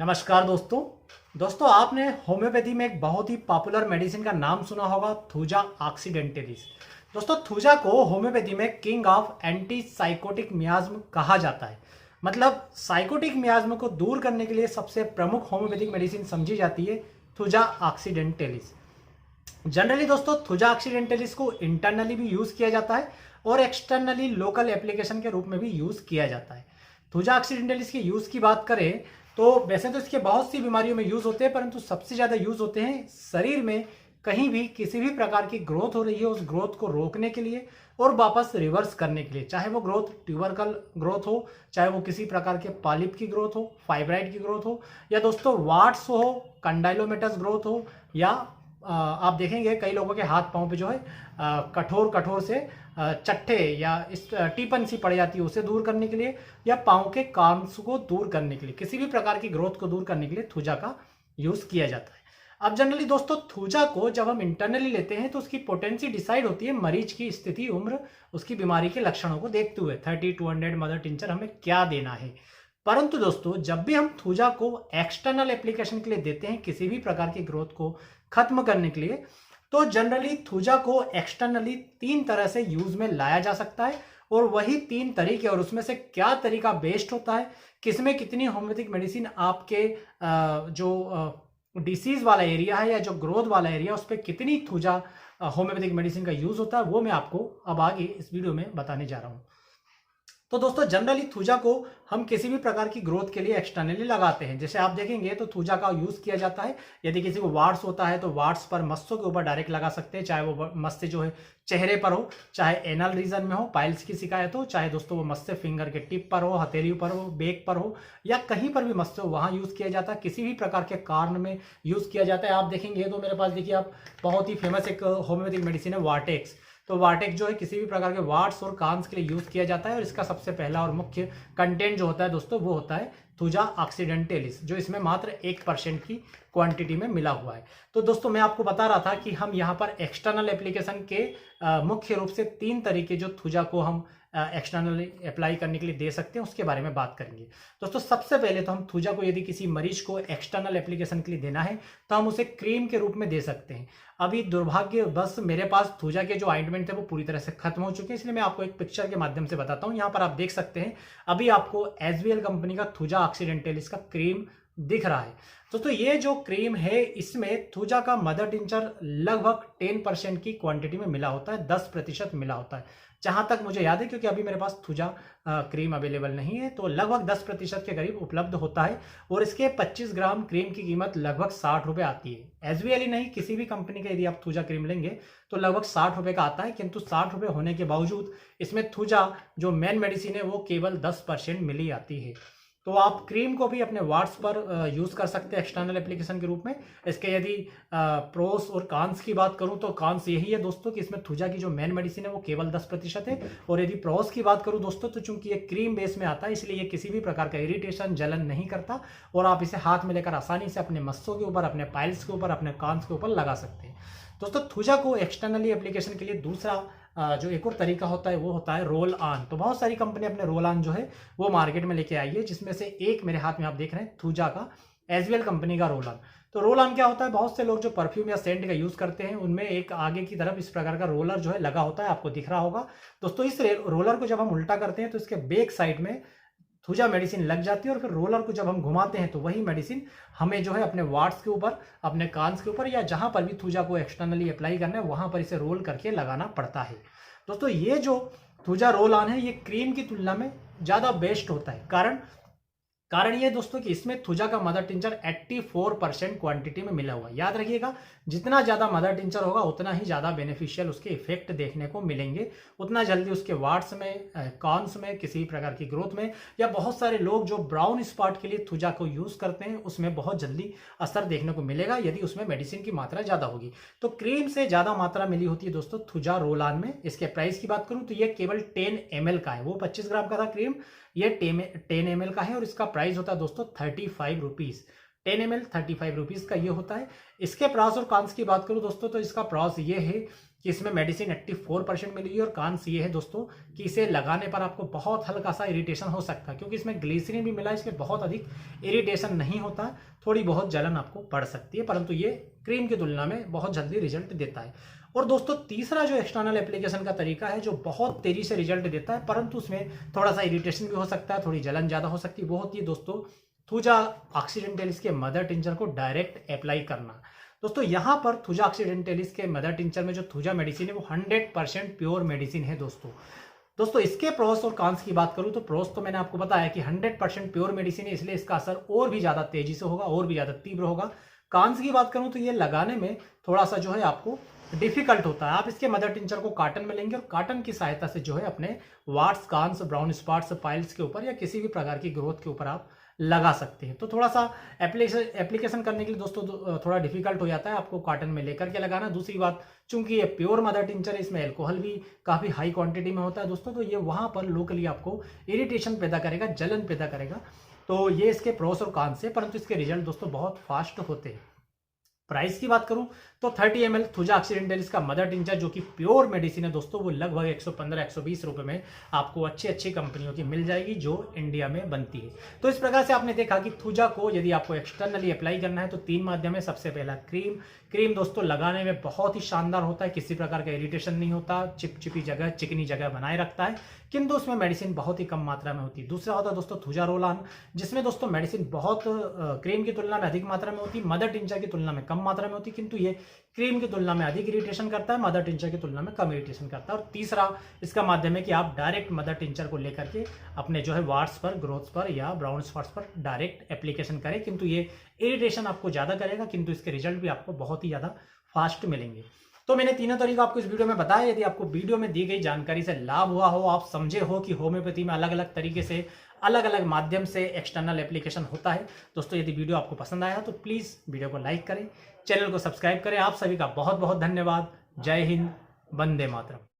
नमस्कार दोस्तों आपने होम्योपैथी में एक बहुत ही पॉपुलर मेडिसिन का नाम सुना होगा, थूजा ऑक्सीडेंटलिस। दोस्तों थूजा को होम्योपैथी में किंग ऑफ एंटी साइकोटिक मियाज्म कहा जाता है। मतलब साइकोटिक मियाज्म को दूर करने के लिए सबसे प्रमुख होम्योपैथिक मेडिसिन समझी जाती है थूजा ऑक्सीडेंटलिस। जनरली दोस्तों थूजा ऑक्सीडेंटलिस को इंटरनली भी यूज किया जाता है और एक्सटर्नली लोकल एप्लीकेशन के रूप में भी यूज किया जाता है। थूजा ऑक्सीडेंटलिस के यूज की बात करें तो वैसे तो इसके बहुत सी बीमारियों में यूज होते हैं, परंतु सबसे ज्यादा यूज होते हैं शरीर में कहीं भी किसी भी प्रकार की ग्रोथ हो रही है उस ग्रोथ को रोकने के लिए और वापस रिवर्स करने के लिए। चाहे वो ग्रोथ ट्यूबरकल ग्रोथ हो, चाहे वो किसी प्रकार के पॉलिप की ग्रोथ हो, फाइब्राइड की ग्रोथ हो, या दोस्तों वाट्स हो, कंडाइलोमेटस ग्रोथ हो, या आप देखेंगे कई लोगों के हाथ पांव पे जो है कठोर कठोर से चट्टे या इस टीपन सी पड़ जाती है, उसे दूर करने के लिए, या पांव के काम्स को दूर करने के लिए, किसी भी प्रकार की ग्रोथ को दूर करने के लिए थूजा का यूज किया जाता है। अब जनरली दोस्तों थूजा को जब हम इंटरनली लेते हैं तो उसकी पोटेंसी डिसाइड होती है मरीज की स्थिति, उम्र, उसकी बीमारी के लक्षणों को देखते हुए 30-200 मदर टिंचर हमें क्या देना है। परंतु दोस्तों जब भी हम थूजा को एक्सटर्नल एप्लीकेशन के लिए देते हैं किसी भी प्रकार की ग्रोथ को खत्म करने के लिए, तो जनरली थूजा को एक्सटर्नली 3 तरह से यूज में लाया जा सकता है और वही 3 तरीके, और उसमें से क्या तरीका बेस्ट होता है, किसमें कितनी होम्योपैथिक मेडिसिन आपके जो डिसीज वाला एरिया है या जो ग्रोथ वाला एरिया उस पर कितनी थूजा होम्योपैथिक मेडिसिन का यूज होता है, वो मैं आपको अब आगे इस वीडियो में बताने जा रहा हूं। तो दोस्तों जनरली थूजा को हम किसी भी प्रकार की ग्रोथ के लिए एक्सटर्नली लगाते हैं। जैसे आप देखेंगे तो थूजा का यूज किया जाता है यदि किसी को वार्ड्स होता है तो वार्ड्स पर मस्सों के ऊपर डायरेक्ट लगा सकते हैं, चाहे वो मस्से जो है चेहरे पर हो, चाहे एनल रीजन में हो, पाइल्स की शिकायत हो, चाहे दोस्तों वो मस्से फिंगर के टिप पर हो, हथेली पर हो, बेक पर हो, या कहीं पर भी मस्से हो वहां यूज किया जाता है। किसी भी प्रकार के कारण में यूज किया जाता है। आप देखेंगे तो मेरे पास देखिए आप बहुत ही फेमस एक होम्योपैथिक मेडिसिन है वार्टेक्स। तो वार्टेक्स जो है किसी भी प्रकार के वार्ड्स और कांस के लिए यूज किया जाता है और इसका सबसे पहला और मुख्य कंटेंट जो होता है दोस्तों वो होता है थूजा ऑक्सीडेंटलिस, जो इसमें मात्र 1% की क्वांटिटी में मिला हुआ है। तो दोस्तों मैं आपको बता रहा था कि हम यहाँ पर एक्सटर्नल एप्लीकेशन के मुख्य रूप से 3 तरीके जो थूजा को हम एक्सटर्नली अप्लाई करने के लिए दे सकते हैं उसके बारे में बात करेंगे। दोस्तों सबसे पहले तो हम थूजा को यदि किसी मरीज को एक्सटर्नल एप्लीकेशन के लिए देना है तो हम उसे क्रीम के रूप में दे सकते हैं। अभी दुर्भाग्यवश मेरे पास थूजा के जो ऑइंटमेंट थे वो पूरी तरह से खत्म हो चुके हैं, इसलिए मैं आपको एक पिक्चर के माध्यम से बताता हूं। यहाँ पर आप देख सकते हैं अभी आपको एसवीएल कंपनी का थूजा ऑक्सीडेंटलिस का क्रीम दिख रहा है। दोस्तों ये जो क्रीम है इसमें थूजा का मदर टिंचर लगभग 10% की क्वांटिटी में मिला होता है, 10% मिला होता है जहां तक मुझे याद है, क्योंकि अभी मेरे पास थूजा क्रीम अवेलेबल नहीं है। तो लगभग 10% के करीब उपलब्ध होता है और इसके 25 ग्राम क्रीम की कीमत लगभग 60 रुपए आती है। एसवीएल ही नहीं, किसी भी कंपनी का यदि आप थूजा क्रीम लेंगे तो लगभग 60 रुपए का आता है, किंतु 60 रुपए होने के बावजूद इसमें थूजा जो मेन मेडिसिन है वो केवल 10% मिली आती है। तो आप क्रीम को भी अपने वार्ड्स पर यूज कर सकते हैं एक्सटर्नल एप्लीकेशन के रूप में। इसके यदि प्रोस और कॉन्स की बात करूं तो कॉन्स यही है दोस्तों कि इसमें थूजा की जो मेन मेडिसिन है वो केवल 10% है, और यदि प्रोस की बात करूं दोस्तों तो चूंकि ये क्रीम बेस में आता है इसलिए ये किसी भी प्रकार का इरिटेशन जलन नहीं करता और आप इसे हाथ में लेकर आसानी से अपने मस्सों के ऊपर, अपने पाइल्स के ऊपर, अपने कॉन्स के ऊपर लगा सकते हैं। दोस्तों थूजा को एक्सटर्नली एप्लीकेशन के लिए दूसरा जो एक और तरीका होता है वो होता है रोल ऑन। तो बहुत सारी कंपनी अपने रोल ऑन जो है वो मार्केट में लेके आई है, जिसमें से एक मेरे हाथ में आप देख रहे हैं थूजा का एसवीएल कंपनी का रोल ऑन। तो रोल ऑन क्या होता है, बहुत से लोग जो परफ्यूम या सेंट का यूज करते हैं उनमें एक आगे की तरफ इस प्रकार का रोलर जो है लगा होता है, आपको दिख रहा होगा दोस्तों। इस रोलर को जब हम उल्टा करते हैं तो इसके बैक साइड में थूजा मेडिसिन लग जाती है और फिर रोलर को जब हम घुमाते हैं तो वही मेडिसिन हमें जो है अपने वार्ड्स के ऊपर, अपने कान्स के ऊपर, या जहां पर भी थूजा को एक्सटर्नली अप्लाई करना है वहां पर इसे रोल करके लगाना पड़ता है। दोस्तों ये जो थूजा रोल ऑन है ये क्रीम की तुलना में ज्यादा बेस्ट होता है। कारण ये दोस्तों कि इसमें थूजा का मदर टिंचर 84% क्वांटिटी में मिला हुआ है। याद रखिएगा जितना ज्यादा मदर टिंचर होगा उतना ही ज्यादा बेनिफिशियल उसके इफेक्ट देखने को मिलेंगे, उतना जल्दी उसके वार्ड्स में, कॉन्स में, किसी प्रकार की ग्रोथ में, या बहुत सारे लोग जो ब्राउन स्पॉट के लिए थूजा को यूज करते हैं उसमें बहुत जल्दी असर देखने को मिलेगा यदि उसमें मेडिसिन की मात्रा ज्यादा होगी। तो क्रीम से ज्यादा मात्रा मिली होती है दोस्तों थूजा रोल ऑन में। इसके प्राइस की बात करूं तो ये केवल 10 ml का है, वो 25 ग्राम का था क्रीम, ये 10 ml का है और इसका प्राइस होता है दोस्तों 35 रुपीज। 10 ml 35 रुपीज का ये होता है। इसके प्रॉस और कॉन्स की बात करूं दोस्तों तो इसका प्रॉस ये है कि इसमें मेडिसिन 84% मिलेगी, और कांस ये है दोस्तों कि इसे लगाने पर आपको बहुत हल्का सा इरिटेशन हो सकता है, क्योंकि इसमें ग्लिसरीन भी मिला है, इसलिए बहुत अधिक इरिटेशन नहीं होता, थोड़ी बहुत जलन आपको पड़ सकती है, परंतु ये क्रीम की तुलना में बहुत जल्दी रिजल्ट देता है। और दोस्तों तीसरा जो एक्सटर्नल एप्लीकेशन का तरीका है जो बहुत तेजी से रिजल्ट देता है, परंतु उसमें थोड़ा सा इरिटेशन भी हो सकता है, थोड़ी जलन ज़्यादा हो सकती है, वो होती है दोस्तों थूजा ऑक्सीडेंटलिस के मदर टिंचर को डायरेक्ट अप्लाई करना। दोस्तों यहाँ पर थूजा ऑक्सीडेंटलिस के मदर टिंचर में जो थूजा मेडिसिन है वो 100% प्योर मेडिसिन है दोस्तों इसके प्रोस और कॉन्स की बात करूं तो प्रोस तो मैंने आपको बताया कि 100% प्योर मेडिसिन है, इसलिए इसका असर और भी ज़्यादा तेजी से होगा, और भी ज़्यादा तीव्र होगा। कॉन्स की बात करूं तो ये लगाने में थोड़ा सा जो है आपको डिफिकल्ट होता है। आप इसके मदर टिंचर को कॉटन में लेंगे और कॉटन की सहायता से जो है अपने वार्ड्स, कांस, ब्राउन स्पॉट्स, पाइल्स के ऊपर या किसी भी प्रकार की ग्रोथ के ऊपर आप लगा सकते हैं। तो थोड़ा सा एप्लीकेशन करने के लिए दोस्तों थोड़ा डिफिकल्ट हो जाता है आपको कॉटन में लेकर के लगाना। दूसरी बात, चूंकि ये प्योर मदर टिंचर है, इसमें अल्कोहल भी काफ़ी हाई क्वांटिटी में होता है दोस्तों, तो ये वहाँ पर लोकली आपको इरिटेशन पैदा करेगा, जलन पैदा करेगा। तो ये इसके प्रोस और कॉन्स है, परंतु इसके रिजल्ट दोस्तों बहुत फास्ट होते हैं। प्राइस की बात करूं तो 30 ml थूजा ऑक्सीडेंटलिस का मदर टिंचर जो कि प्योर मेडिसिन है दोस्तों, वो लगभग 115-120 रुपए में आपको अच्छी अच्छी कंपनियों की मिल जाएगी जो इंडिया में बनती है। तो इस प्रकार से आपने देखा कि थूजा को यदि आपको एक्सटर्नली अप्लाई करना है तो 3 माध्यम है। सबसे पहला क्रीम दोस्तों लगाने में बहुत ही शानदार होता है, किसी प्रकार का इरिटेशन नहीं होता, चिपचिपी जगह, चिकनी जगह बनाए रखता है, किंतु उसमें मेडिसिन बहुत ही कम मात्रा में होती है। दूसरा होता है दोस्तों थूजा रोल ऑन, जिसमें दोस्तों मेडिसिन बहुत क्रीम की तुलना में अधिक मात्रा में होती है, मदर टिंचर की तुलना में कम मात्रा में होती है, किंतु ये क्रीम की तुलना में अधिक इरिटेशन करता है, मदर टिंचर की तुलना में कम इरिटेशन करता है। और तीसरा इसका माध्यम है कि आप डायरेक्ट मदर टिंचर को लेकर के अपने जो है वार्ड्स पर, ग्रोथ्स पर या ब्राउन स्पॉट्स पर डायरेक्ट एप्लीकेशन करें, किंतु ये इरिटेशन आपको ज़्यादा करेगा, किंतु इसके रिजल्ट भी आपको बहुत ही ज़्यादा फास्ट मिलेंगे। तो मैंने तीनों तरीका आपको इस वीडियो में बताया। यदि आपको वीडियो में दी गई जानकारी से लाभ हुआ हो, आप समझे हो कि होम्योपैथी में अलग अलग तरीके से, अलग अलग माध्यम से एक्सटर्नल एप्लीकेशन होता है दोस्तों, यदि वीडियो आपको पसंद आया तो प्लीज़ वीडियो को लाइक करें, चैनल को सब्सक्राइब करें। आप सभी का बहुत बहुत धन्यवाद। जय हिंद, वंदे मातरम।